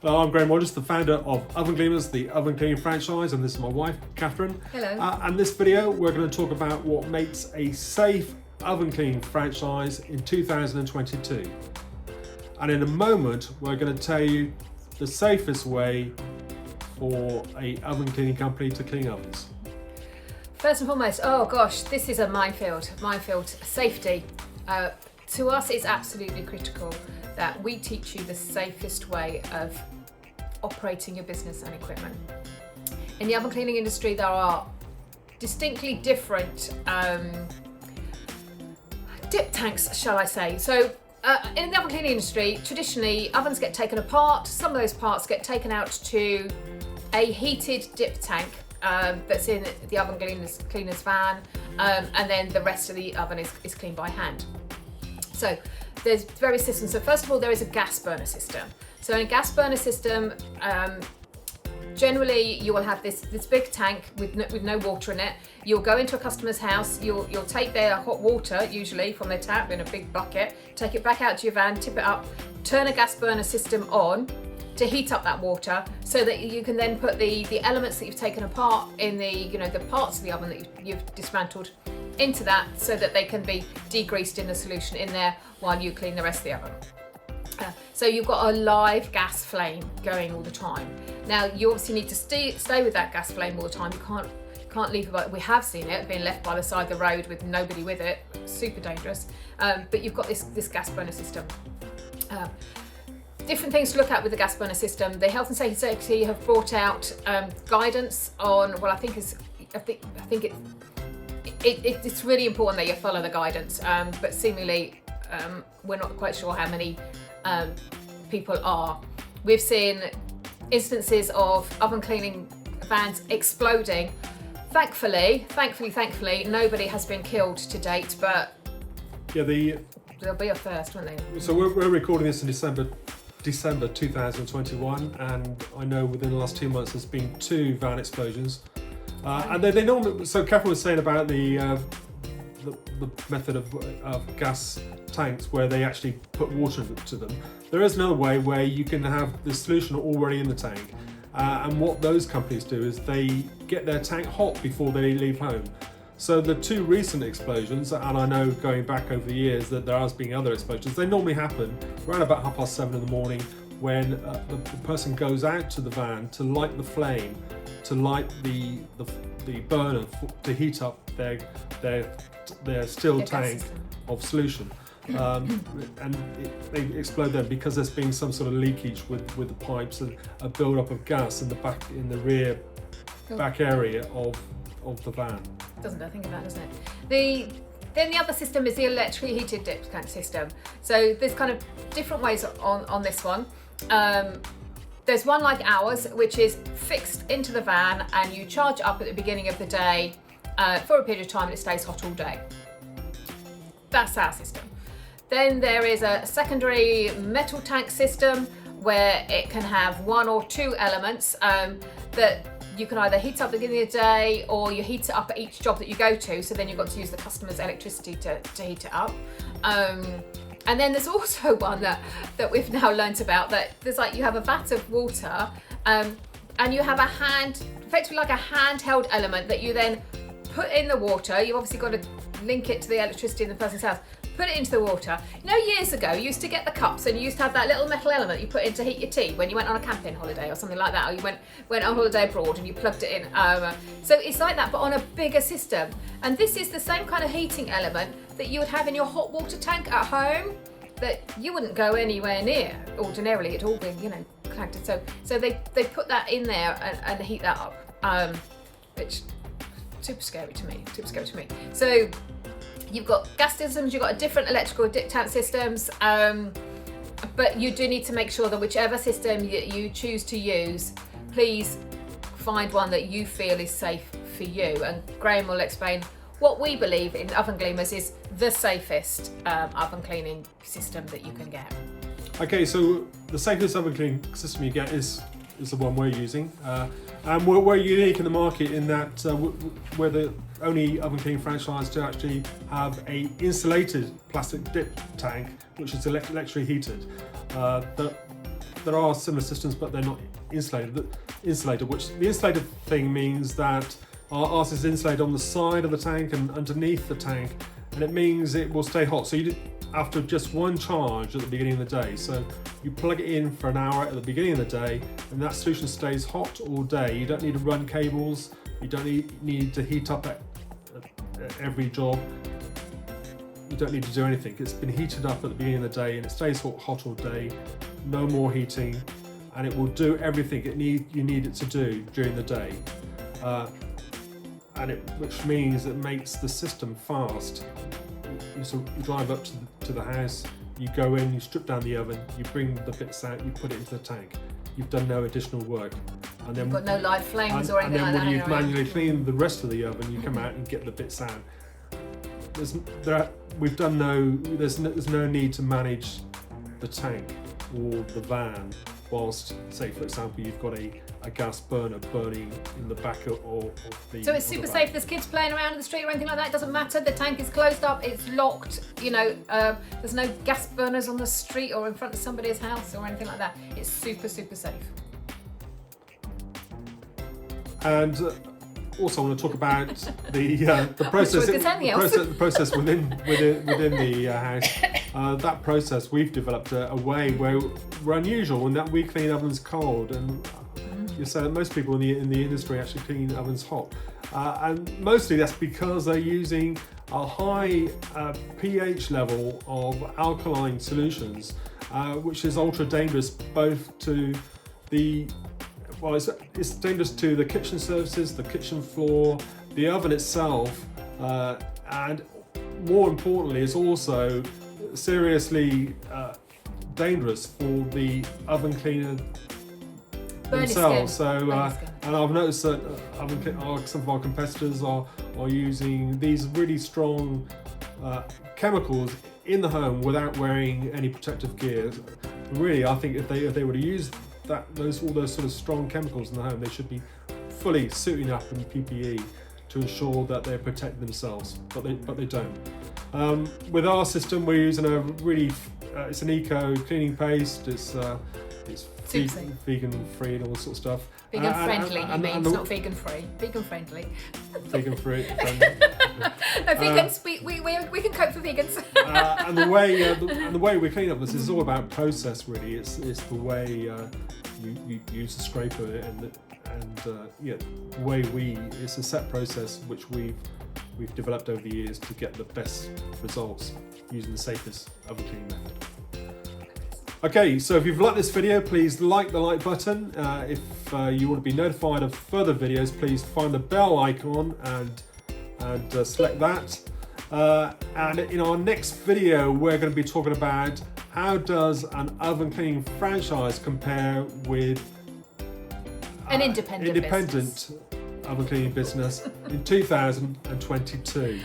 Hello, I'm Graham Rogers, the founder of Oven Gleaners, the oven cleaning franchise, and this is my wife, Catherine. Hello. And this video, we're going to talk about what makes a safe oven cleaning franchise in 2022. And in a moment, we're going to tell you the safest way for a oven cleaning company to clean ovens. First and foremost, oh gosh, this is a minefield. Safety. To us, it's absolutely critical that we teach you the safest way of operating your business and equipment. In the oven cleaning industry, there are distinctly different dip tanks, shall I say. So in the oven cleaning industry, traditionally, ovens get taken apart. Some of those parts get taken out to a heated dip tank that's in the oven cleaner's van, and then the rest of the oven is cleaned by hand. So there's various systems. So first of all, there is a gas burner system. So in a gas burner system, generally you will have this big tank with no water in it. You'll go into a customer's house, you'll take their hot water, usually from their tap in a big bucket, take it back out to your van, tip it up, turn a gas burner system on to heat up that water, so that you can then put the elements that you've taken apart in the parts of the oven that you've dismantled into that, so that they can be degreased in the solution in there while you clean the rest of the oven. So you've got a live gas flame going all the time. Now you obviously need to stay with that gas flame all the time. You can't leave it. We have seen it being left by the side of the road with nobody with it. Super dangerous. But you've got this gas burner system. Different things to look at with the gas burner system. The Health and Safety have brought out guidance on. Well, I think it's really important that you follow the guidance. But seemingly, we're not quite sure how many people are. We've seen instances of oven cleaning vans exploding. Thankfully, nobody has been killed to date, but Yeah, there'll be a first, won't they? so we're recording this in December 2021, and I know within the last 2 months there's been 2 van explosions. And they normally, so Catherine was saying about the method of gas tanks where they actually put water into them. There is another way where you can have the solution already in the tank, and what those companies do is they get their tank hot before they leave home. So the 2 recent explosions, and I know going back over the years that there has been other explosions, they normally happen around about 7:30 in the morning when the person goes out to the van to light the flame, to light the burner to heat up their still tank of solution. And they explode then because there's been some sort of leakage with the pipes and a build-up of gas in the rear back area of the van. Doesn't I think about, doesn't it? Then the other system is the electrically heated dip tank system. So there's kind of different ways on this one. There's one like ours, which is fixed into the van, and you charge up at the beginning of the day for a period of time, and it stays hot all day. That's our system. Then there is a secondary metal tank system where it can have 1 or 2 elements that you can either heat up at the beginning of the day, or you heat it up at each job that you go to, so then you've got to use the customer's electricity to heat it up. And then there's also one that we've now learnt about, that there's like, you have a vat of water, and you have effectively like a handheld element that you then put in the water. You've obviously got to link it to the electricity in the person's house. Put it into the water. You know, years ago, you used to get the cups and you used to have that little metal element you put in to heat your tea when you went on a camping holiday or something like that, or you went on holiday abroad and you plugged it in. So it's like that, but on a bigger system. And this is the same kind of heating element that you would have in your hot water tank at home that you wouldn't go anywhere near ordinarily. It'd all been, connected. So they put that in there and heat that up, which super scary to me. So you've got gas systems, you've got different electrical dip tank systems, but you do need to make sure that whichever system you choose to use, please find one that you feel is safe for you. And Graham will explain what we believe in Oven Gleaners is the safest oven cleaning system that you can get. Okay, so the safest oven cleaning system you get is the one we're using, and we're unique in the market in that we're the only oven cleaning franchise to actually have a insulated plastic dip tank, which is electrically heated. there are similar systems, but they're not insulated. Which the insulated thing means that ours is insulated on the side of the tank and underneath the tank, and it means it will stay hot. So after just one charge at the beginning of the day, so you plug it in for an hour at the beginning of the day, and that solution stays hot all day. You don't need to run cables. You don't need to heat up at every job. You don't need to do anything. It's been heated up at the beginning of the day and it stays hot all day. No more heating, and it will do everything you need it to do during the day. Which means it makes the system fast. You drive up to the house, you go in, you strip down the oven, you bring the bits out, you put it into the tank. You've done no additional work. And then, You've got no live flames or anything like that. And then when you've manually cleaned the rest of the oven, you come out and get the bits out. There's no need to manage the tank or the van whilst, say for example, you've got a gas burner burning in the back of the... So it's super safe. There's kids playing around in the street or anything like that. It doesn't matter. The tank is closed up. It's locked. There's no gas burners on the street or in front of somebody's house or anything like that. It's super, super safe. And also, I want to talk about the process. The process within the house. That process, we've developed a way where we're unusual in that we clean ovens cold, and you say that most people in the industry actually clean ovens hot, and mostly that's because they're using a high pH level of alkaline solutions, which is ultra dangerous both to the it's dangerous to the kitchen surfaces, the kitchen floor, the oven itself, and more importantly, it's also seriously dangerous for the oven cleaner themselves. So, and I've noticed that some of our competitors are using these really strong chemicals in the home without wearing any protective gear. Really, I think if they were to use all those sort of strong chemicals in the home, they should be fully suiting up in PPE to ensure that they're protecting themselves, but they don't. With our system, we're using a really it's an eco cleaning paste. It's vegan free and all this sort of stuff. Vegan friendly, he means, not vegan free. Vegan friendly. Vegan free. No, vegans. We can cope for vegans. And the way we clean up this is all about process. Really, it's the way you use the scraper and the way it's a set process which we've developed over the years to get the best results using the safest oven cleaning method. Okay, so if you've liked this video, please like the like button. If you want to be notified of further videos, please find the bell icon and select that. And in our next video, we're going to be talking about how does an oven cleaning franchise compare with an independent oven cleaning business in 2022.